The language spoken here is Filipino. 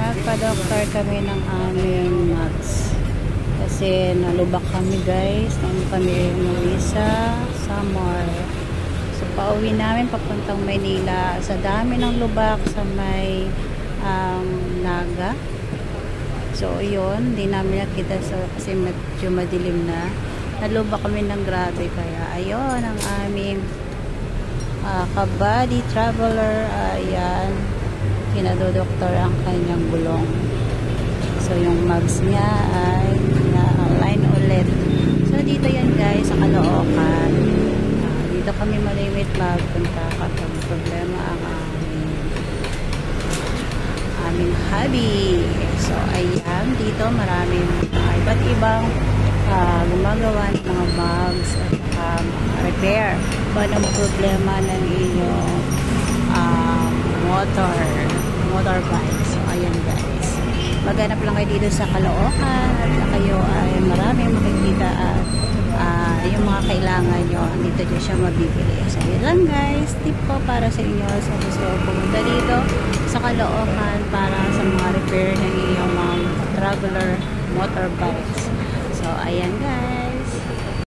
Nagpa-doctor kami ng aming mags. Kasi nalubak kami guys. Nung kami umuwi sa Samar. So pauwi namin papuntang Maynila. Sa dami ng lubak sa may Naga. So yun, hindi namin nakita kasi medyo madilim na. Nalubak kami ng grabe. Kaya ayun ang aming kabady traveler. Ayan. Kinadodoktor ang kanyang gulong. So yung mags niya ay na-align ulit. So dito yan guys sa Caloocan. Dito kami malimit magpunta kapag problema ang aming hubby. So ayan, dito maraming iba't ibang gumagawa ng mga mags at repair kung anong problema ng inyong motorbike. So ayan guys, maghanap lang kayo dito sa Caloocan at kayo ay maraming makikita at yung mga kailangan nyo dito nyo siya mabibili. So yun lang guys, tip ko para sa inyo sa gusto pumunta dito sa Caloocan para sa mga repair ng iyong mga traveler motorbikes. So ayan guys.